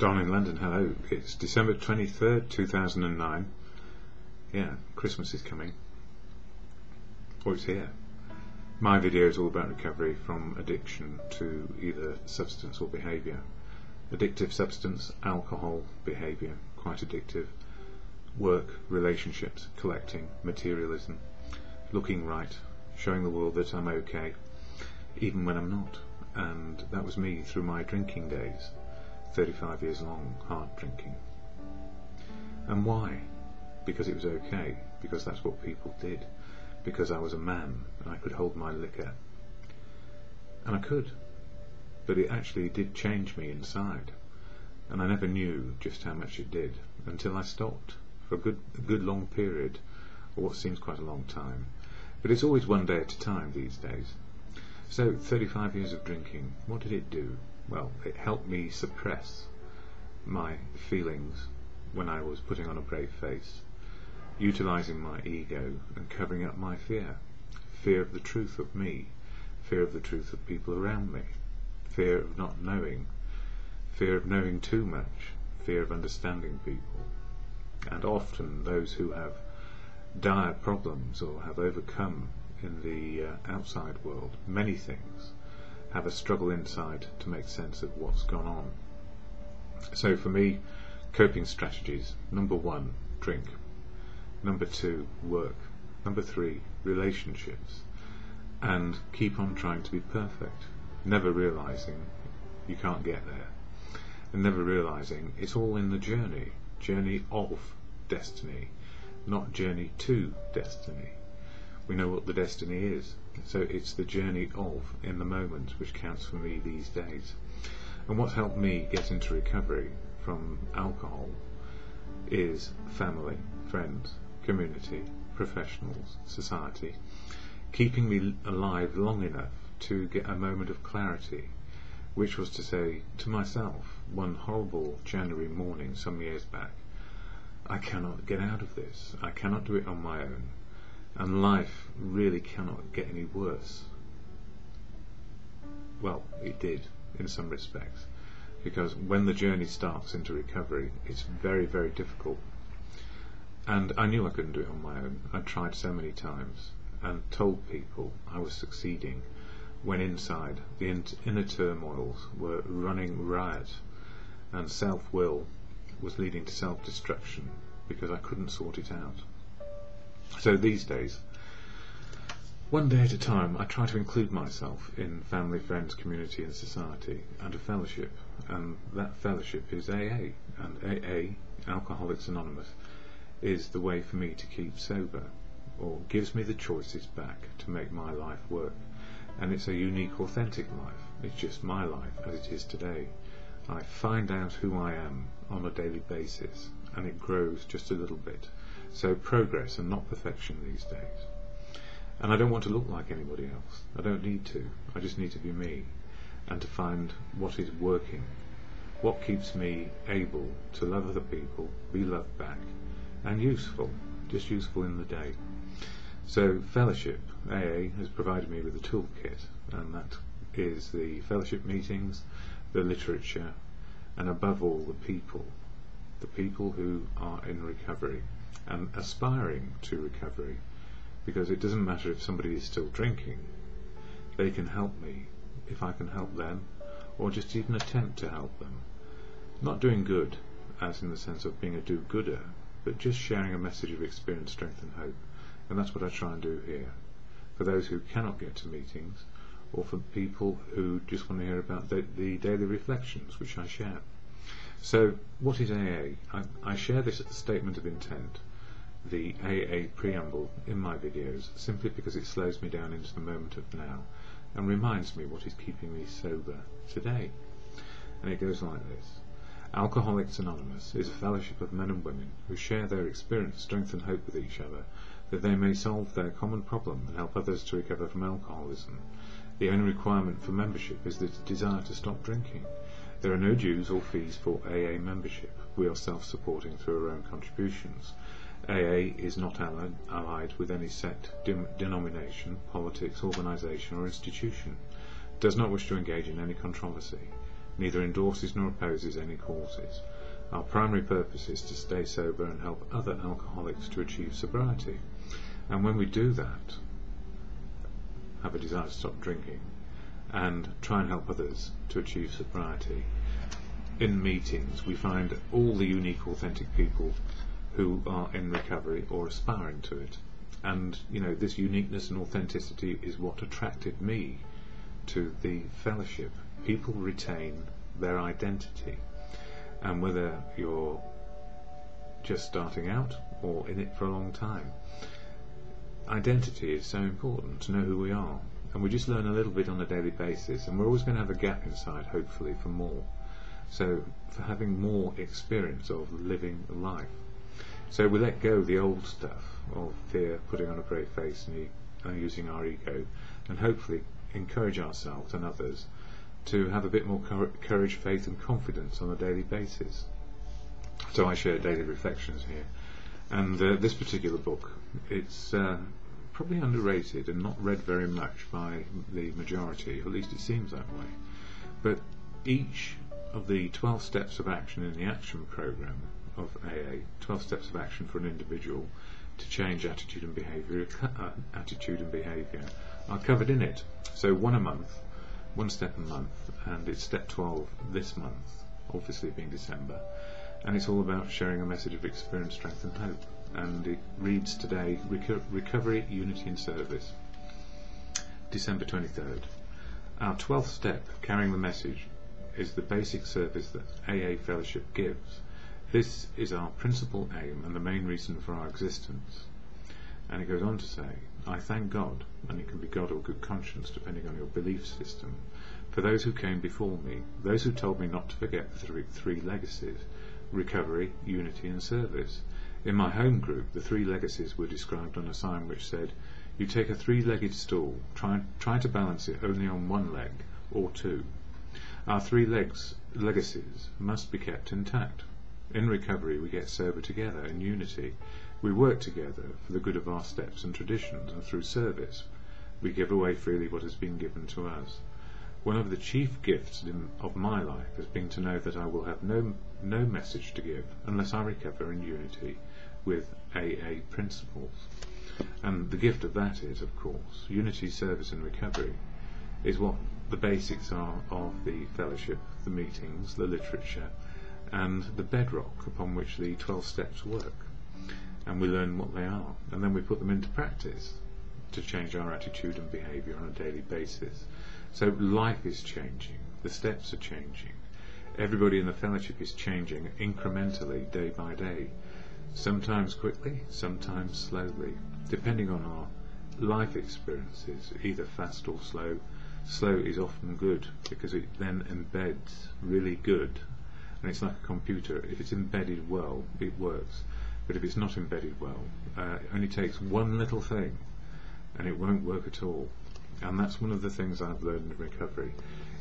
Don in London, hello. It's December 23rd, 2009. Yeah, Christmas is coming. Or it's here. My video is all about recovery from addiction to either substance or behaviour. Addictive substance, alcohol, behaviour, quite addictive. Work, relationships, collecting, materialism. Looking right, showing the world that I'm okay, even when I'm not. And that was me through my drinking days. 35 years long, hard drinking. And why? Because it was okay, because that's what people did, because I was a man and I could hold my liquor. And I could, but it actually did change me inside, and I never knew just how much it did until I stopped for a good long period, or what seems quite a long time. But it's always one day at a time these days. So 35 years of drinking, what did it do? Well, it helped me suppress my feelings when I was putting on a brave face, utilising my ego and covering up my fear. Fear of the truth of me, fear of the truth of people around me, fear of not knowing, fear of knowing too much, fear of understanding people. And often those who have dire problems or have overcome in the outside world many things have a struggle inside to make sense of what's gone on. So for me, coping strategies: number 1, drink; number 2, work; number 3, relationships, and keep on trying to be perfect, never realising you can't get there, and never realising it's all in the journey of destiny, not journey to destiny. We know what the destiny is, so it's the journey of, in the moment, which counts for me these days. And what's helped me get into recovery from alcohol is family, friends, community, professionals, society, keeping me alive long enough to get a moment of clarity, which was to say to myself one horrible January morning some years back, I cannot get out of this, I cannot do it on my own, and life really cannot get any worse. Well, it did in some respects, because when the journey starts into recovery, it's very, very difficult. And I knew I couldn't do it on my own. I'd tried so many times and told people I was succeeding, when inside the inner turmoils were running riot, and self-will was leading to self-destruction because I couldn't sort it out. So these days, one day at a time, I try to include myself in family, friends, community and society, and a fellowship, and that fellowship is AA, and AA, Alcoholics Anonymous, is the way for me to keep sober, or gives me the choices back to make my life work. And it's a unique, authentic life. It's just my life as it is today. I find out who I am on a daily basis, and it grows just a little bit. So progress and not perfection these days. And I don't want to look like anybody else. I don't need to. I just need to be me, and to find what is working, what keeps me able to love other people, be loved back, and useful, just useful in the day. So fellowship, AA, has provided me with a toolkit, and that is the fellowship meetings, the literature, and above all the people who are in recovery and aspiring to recovery, because it doesn't matter if somebody is still drinking, they can help me if I can help them, or just even attempt to help them. Not doing good, as in the sense of being a do-gooder, but just sharing a message of experience, strength and hope. And that's what I try and do here, for those who cannot get to meetings, or for people who just want to hear about the daily reflections which I share. So what is AA? I share this statement of intent, the AA preamble, in my videos, simply because it slows me down into the moment of now and reminds me what is keeping me sober today. And it goes like this. Alcoholics Anonymous is a fellowship of men and women who share their experience, strength and hope with each other, that they may solve their common problem and help others to recover from alcoholism. The only requirement for membership is the desire to stop drinking. There are no dues or fees for AA membership. We are self-supporting through our own contributions. AA is not allied with any sect, denomination, politics, organisation or institution. Does not wish to engage in any controversy. neither endorses nor opposes any causes. Our primary purpose is to stay sober and help other alcoholics to achieve sobriety. And when we do that, have a desire to stop drinking and try and help others to achieve sobriety, in meetings we find all the unique, authentic people who are in recovery or aspiring to it. And this uniqueness and authenticity is what attracted me to the fellowship. People retain their identity, and whether you're just starting out or in it for a long time, identity is so important, to know who we are. And we just learn a little bit on a daily basis, and we're always going to have a gap inside, hopefully, for more. So for having more experience of living life. So we let go of the old stuff of fear, putting on a brave face and using our ego, and hopefully encourage ourselves and others to have a bit more courage, faith and confidence on a daily basis. So I share daily reflections here. And this particular book, it's probably underrated and not read very much by the majority, at least it seems that way. But each of the 12 steps of action in the action program of AA, 12 steps of action for an individual to change attitude and behaviour, are covered in it. So one step a month, and it's step 12 this month, obviously being December, and it's all about sharing a message of experience, strength and hope. And it reads today, Recovery, Unity and Service, December 23rd. Our 12th step, carrying the message, is the basic service that AA Fellowship gives. This is our principal aim and the main reason for our existence. And it goes on to say, I thank God, and it can be God or good conscience depending on your belief system, for those who came before me, those who told me not to forget the three legacies, recovery, unity and service. In my home group, the three legacies were described on a sign which said, you take a three-legged stool, try to balance it only on one leg or two. Our three legacies must be kept intact. In recovery we get sober together in unity. We work together for the good of our steps and traditions, and through service we give away freely what has been given to us. One of the chief gifts of my life has been to know that I will have no message to give unless I recover in unity with AA principles. And the gift of that is, of course, unity, service and recovery is what the basics are of the fellowship, the meetings, the literature, and the bedrock upon which the 12 steps work. And we learn what they are, and then we put them into practice to change our attitude and behaviour on a daily basis. So life is changing, the steps are changing, everybody in the fellowship is changing incrementally, day by day, sometimes quickly, sometimes slowly, depending on our life experiences, either fast or slow. Slow is often good because it then embeds really good, and it's like a computer. If it's embedded well, it works, but if it's not embedded well, it only takes one little thing and it won't work at all. And that's one of the things I've learned in recovery.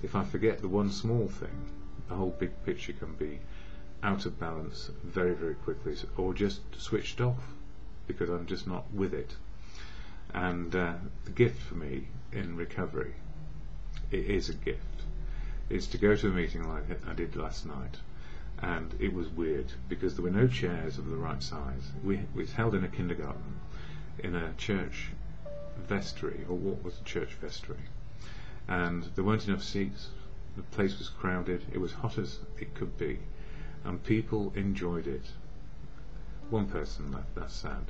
If I forget the one small thing, the whole big picture can be out of balance very, very quickly, or just switched off because I'm just not with it. And the gift for me in recovery, it is a gift, is to go to a meeting like I did last night. And it was weird because there were no chairs of the right size. It was held in a kindergarten, in a church vestry, or what was a church vestry, and there weren't enough seats. The place was crowded, it was hot as it could be, and people enjoyed it. One person left, that's sad,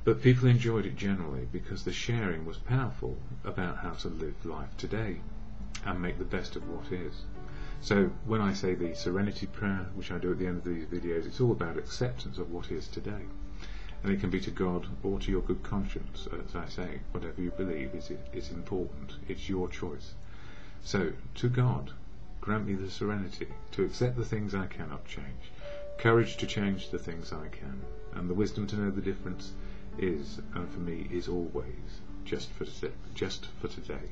but people enjoyed it generally because the sharing was powerful about how to live life today and make the best of what is. So when I say the serenity prayer, which I do at the end of these videos, it's all about acceptance of what is today. And it can be to God or to your good conscience. As I say, whatever you believe is important. It's your choice. So, to God, grant me the serenity to accept the things I cannot change, courage to change the things I can, and the wisdom to know the difference is, and for me, is always just for today.